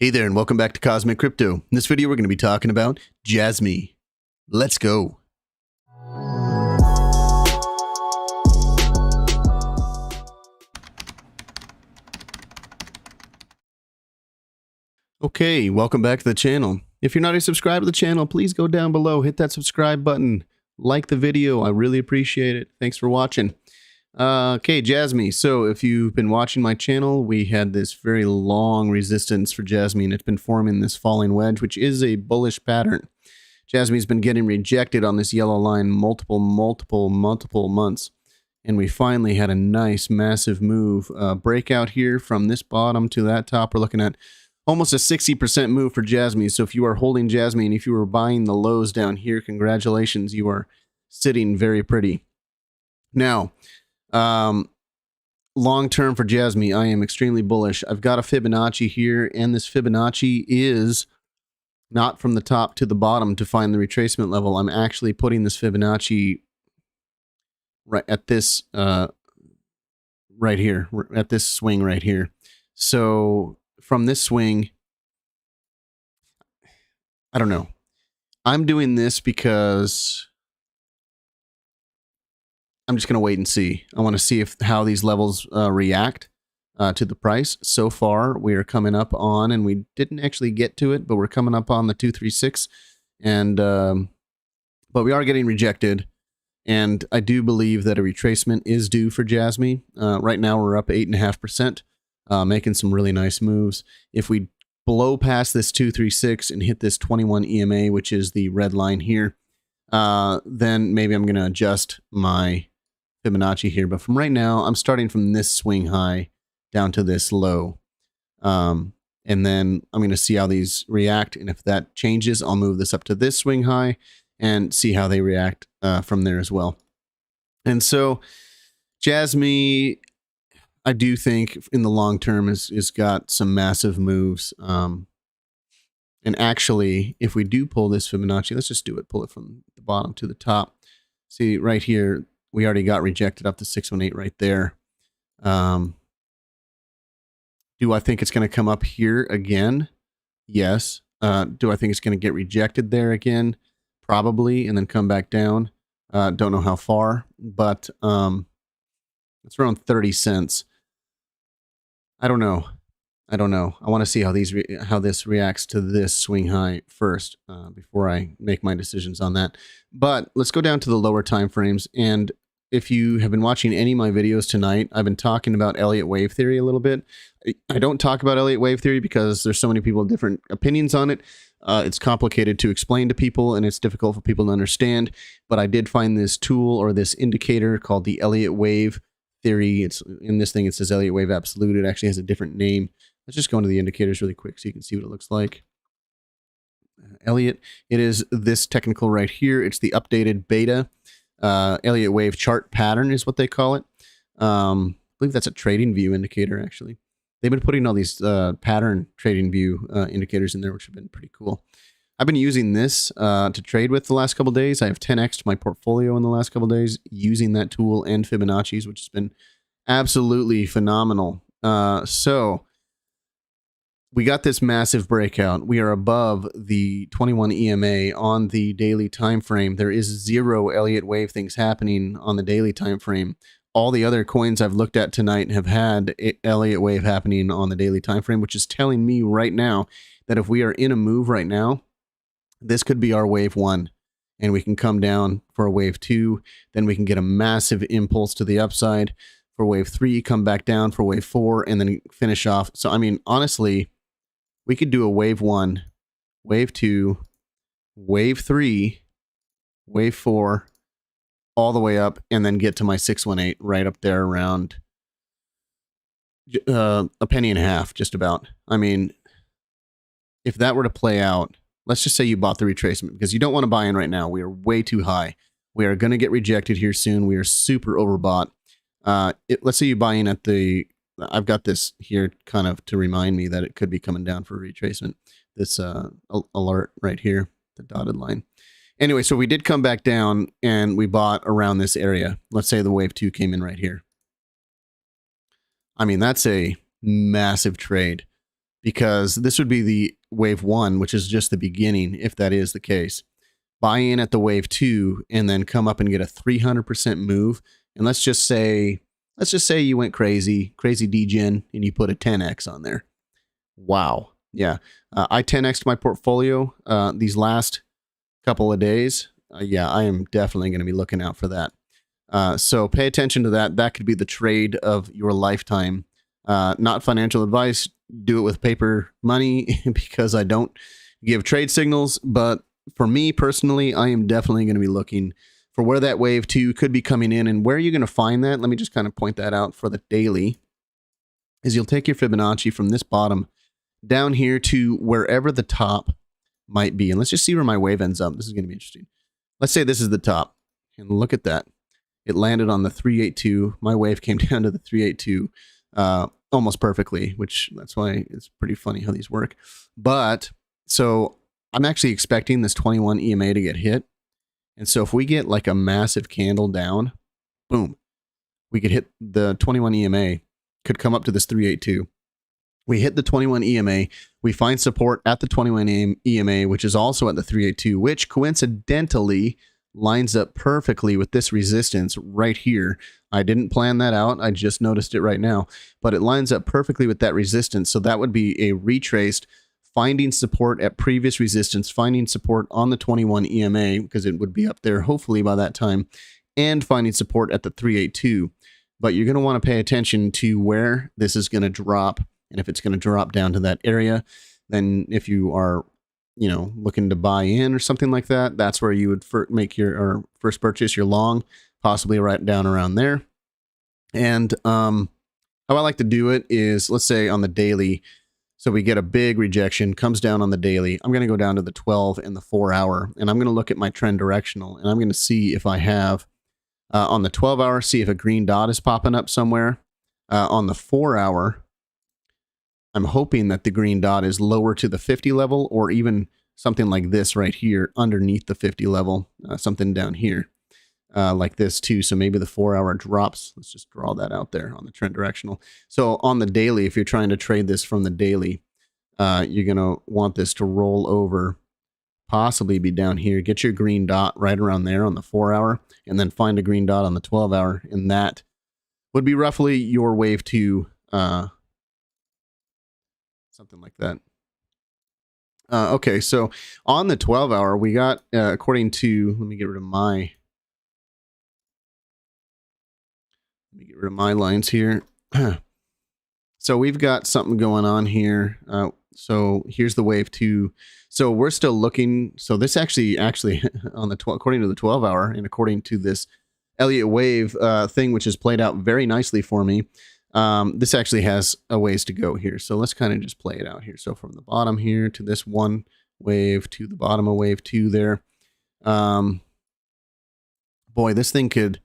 Hey there, and welcome back to Cosmic Crypto. In this video, we're going to be talking about Jasmy. Let's go. Okay, welcome back to the channel. If you're not a subscriber to the channel, please go down below, hit that subscribe button, like the video. I really appreciate it. Thanks for watching. Okay, Jasmy. So if you've been watching my channel, we had this very long resistance for Jasmy, and it's been forming this falling wedge, which is a bullish pattern. Jasmy's been getting rejected on this yellow line multiple months, and we finally had a nice, massive move. Breakout here from this bottom to that top. We're looking at almost a 60% move for Jasmy. So if you are holding Jasmy, and if you were buying the lows down here, congratulations, you are sitting very pretty. Now, long term for Jasmy, I am extremely bullish. I've got a Fibonacci here, and this Fibonacci is not from the top to the bottom to find the retracement level. I'm actually putting this Fibonacci right at this right here, at this swing right here. So from this swing, I don't know. I'm doing this because I'm just going to wait and see. I want to see how these levels react to the price. So far, we are coming up on, and we didn't actually get to it, but we're coming up on the 236, and but we are getting rejected, and I do believe that a retracement is due for Jasmy. Right now, we're up 8.5%, making some really nice moves. If we blow past this 236 and hit this 21 EMA, which is the red line here, then maybe I'm going to adjust my Fibonacci here. But from right now, I'm starting from this swing high down to this low. And then I'm going to see how these react. And if that changes, I'll move this up to this swing high and see how they react from there as well. And so Jasmy, I do think in the long term is got some massive moves. And actually, if we do pull this Fibonacci, let's just do it. Pull it from the bottom to the top. See right here, we already got rejected up to 618 right there. Do I think it's going to come up here again? Yes. Do I think it's going to get rejected there again? Probably, and then come back down. Don't know how far, but it's around 30 cents. I don't know. I want to see how this reacts to this swing high first before I make my decisions on that. But let's go down to the lower time frames. And if you have been watching any of my videos tonight, I've been talking about Elliott wave theory a little bit. I don't talk about Elliott wave theory because there's so many people with different opinions on it. It's complicated to explain to people, and it's difficult for people to understand. But I did find this tool or this indicator called the Elliott wave theory. It's in this thing. It says Elliott wave absolute. It actually has a different name. Let's just go into the indicators really quick so you can see what it looks like. Elliott, it is this technical right here. It's the updated beta. Elliott wave chart pattern is what they call it. I believe that's a trading view indicator, actually. They've been putting all these pattern trading view indicators in there, which have been pretty cool. I've been using this to trade with the last couple days. I have 10x'd my portfolio in the last couple days using that tool and Fibonacci's, which has been absolutely phenomenal. So we got this massive breakout. We are above the 21 EMA on the daily time frame. There is zero Elliott wave things happening on the daily time frame. All the other coins I've looked at tonight have had Elliott wave happening on the daily time frame, which is telling me right now that if we are in a move right now, this could be our wave one, and we can come down for a wave two. Then we can get a massive impulse to the upside for wave three, come back down for wave four, and then finish off. So, I mean, honestly, we could do a wave one, wave two, wave three, wave four, all the way up, and then get to my 618 right up there around a penny and a half, just about. I mean, if that were to play out, let's just say you bought the retracement, because you don't want to buy in right now. We are way too high. We are going to get rejected here soon. We are super overbought. Let's say you buy in at the... I've got this here kind of to remind me that it could be coming down for a retracement. This alert right here, the dotted line. Anyway, so we did come back down and we bought around this area. Let's say the wave two came in right here. I mean, that's a massive trade. because this would be the wave 1, which is just the beginning, if that is the case. Buy in at the wave 2 and then come up and get a 300% move. And let's just say you went crazy degen, and you put a 10x on there. Wow. Yeah. I 10x'd my portfolio these last couple of days. Yeah, I am definitely going to be looking out for that. So pay attention to that. That could be the trade of your lifetime. Not financial advice. Do it with paper money because I don't give trade signals. But for me personally, I am definitely going to be looking for where that wave 2 could be coming in, and where you're going to find that. Let me just kind of point that out for the daily. Is you'll take your Fibonacci from this bottom down here to wherever the top might be. And let's just see where my wave ends up. This is going to be interesting. Let's say this is the top. And look at that. It landed on the 382. My wave came down to the 382 almost perfectly, which that's why it's pretty funny how these work. But so I'm actually expecting this 21 EMA to get hit. And so if we get like a massive candle down, boom, we could hit the 21 EMA, could come up to this 382. We hit the 21 EMA. We find support at the 21 EMA, which is also at the 382, which coincidentally lines up perfectly with this resistance right here. I didn't plan that out. I just noticed it right now, but it lines up perfectly with that resistance. So that would be a retraced, finding support at previous resistance, finding support on the 21 EMA, because it would be up there hopefully by that time, and finding support at the 382. But you're going to want to pay attention to where this is going to drop. And if it's going to drop down to that area, then if you are, looking to buy in or something like that, that's where you would make your first purchase, your long, possibly right down around there. And how I like to do it is, let's say on the daily, so we get a big rejection, comes down on the daily. I'm going to go down to the 12 and the 4 hour, and I'm going to look at my trend directional, and I'm going to see if I have on the 12 hour, see if a green dot is popping up somewhere. On the 4 hour, I'm hoping that the green dot is lower to the 50 level, or even something like this right here underneath the 50 level, something down here like this too. So maybe the 4 hour drops. Let's just draw that out there on the trend directional. So on the daily, if you're trying to trade this from the daily, you're going to want this to roll over, possibly be down here. Get your green dot right around there on the 4 hour, and then find a green dot on the 12 hour. And that would be roughly your wave 2, something like that. Okay, so on the 12 hour, we got, according to, let me get rid of my lines here. So we've got something going on here. So here's the wave 2. So we're still looking. So this actually on the according to the 12 hour, and according to this Elliott wave thing, which has played out very nicely for me, this actually has a ways to go here. So let's kind of just play it out here. So from the bottom here to this one wave to the bottom of wave 2 there. Boy, this thing could,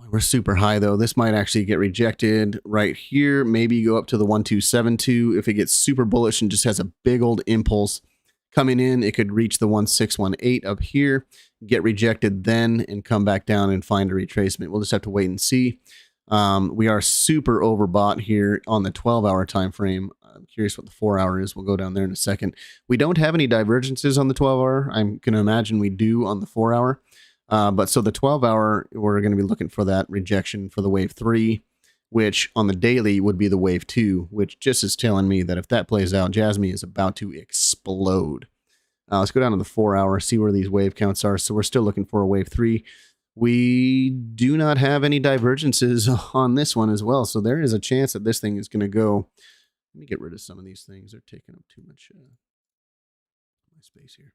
we're super high though. This might actually get rejected right here. Maybe go up to the 1272. If it gets super bullish and just has a big old impulse coming in, it could reach the 1618 up here, get rejected then, and come back down and find a retracement. We'll just have to wait and see. We are super overbought here on the 12 hour time frame. I'm curious what the 4 hour is. We'll go down there in a second. We don't have any divergences on the 12 hour. I'm going to imagine we do on the 4 hour. But so the 12 hour, we're going to be looking for that rejection for the wave 3, which on the daily would be the wave 2, which just is telling me that if that plays out, Jasmy is about to explode. Let's go down to the 4 hour, see where these wave counts are. So we're still looking for a wave 3. We do not have any divergences on this one as well. So there is a chance that this thing is going to go. Let me get rid of some of these things. They're taking up too much space here.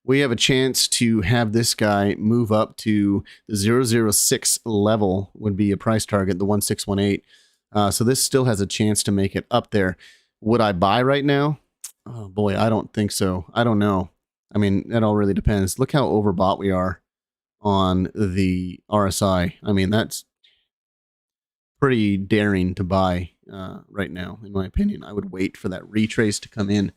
We have a chance to have this guy move up to the 006 level, would be a price target, the 1618. So this still has a chance to make it up there. Would I buy right now? Oh boy, I don't think so. I don't know. I mean, that all really depends. Look how overbought we are on the RSI. I mean, that's pretty daring to buy right now, in my opinion. I would wait for that retrace to come in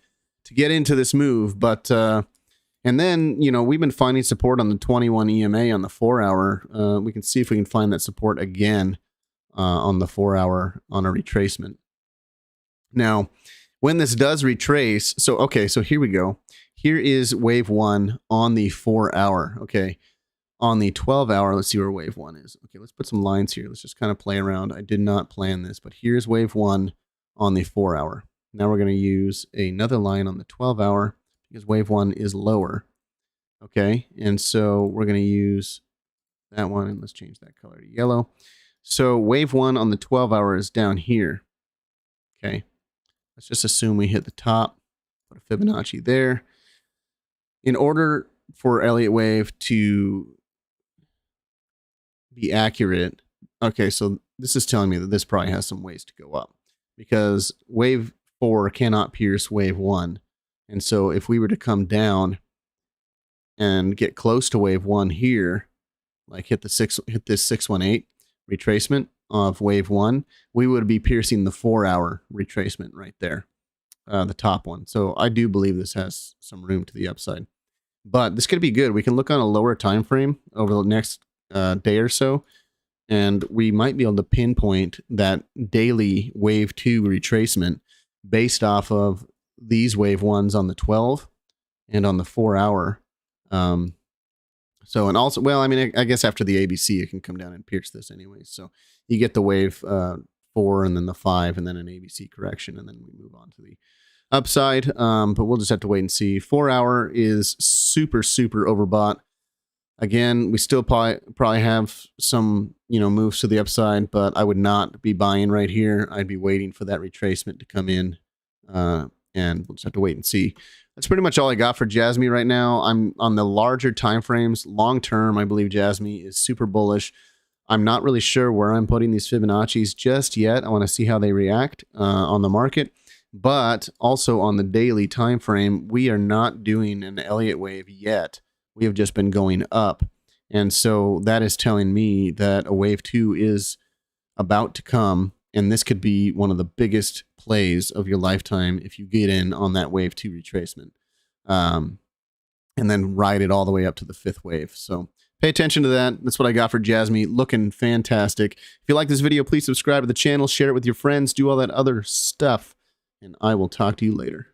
to get into this move. But, and then, we've been finding support on the 21 EMA on the 4 hour. We can see if we can find that support again on the 4 hour on a retracement. Now, when this does retrace, so okay, so here we go. Here is wave 1 on the 4-hour. Okay, on the 12-hour, let's see where wave 1 is. Okay, let's put some lines here. Let's just kind of play around. I did not plan this, but here's wave 1 on the 4-hour. Now we're going to use another line on the 12-hour because wave 1 is lower. Okay, and so we're going to use that one, and let's change that color to yellow. So wave 1 on the 12-hour is down here. Okay, let's just assume we hit the top, put a Fibonacci there. In order for Elliott wave to be accurate, okay, so this is telling me that this probably has some ways to go up because wave 4 cannot pierce wave 1. And so if we were to come down and get close to wave 1 here, like hit this 618 retracement of wave 1, we would be piercing the 4-hour retracement right there, the top one. So I do believe this has some room to the upside. But this could be good. We can look on a lower time frame over the next day or so, and we might be able to pinpoint that daily wave 2 retracement based off of these wave 1s on the 12 and on the 4-hour. So, and also, well, I mean, I guess after the ABC, it can come down and pierce this anyway. So you get the wave 4 and then the 5 and then an ABC correction, and then we move on to the upside. But we'll just have to wait and see. 4-hour is super, super overbought. Again, we still probably have some, moves to the upside, but I would not be buying right here. I'd be waiting for that retracement to come in, and we'll just have to wait and see. That's pretty much all I got for Jasmy right now. I'm on the larger time frames. Long term, I believe Jasmy is super bullish. I'm not really sure where I'm putting these Fibonacci's just yet. I want to see how they react on the market. But also on the daily time frame, we are not doing an Elliott wave yet. We have just been going up. And so that is telling me that a wave 2 is about to come. And this could be one of the biggest plays of your lifetime if you get in on that wave 2 retracement. And then ride it all the way up to the 5th wave. So pay attention to that. That's what I got for Jasmy. Looking fantastic. If you like this video, please subscribe to the channel, share it with your friends, do all that other stuff. And I will talk to you later.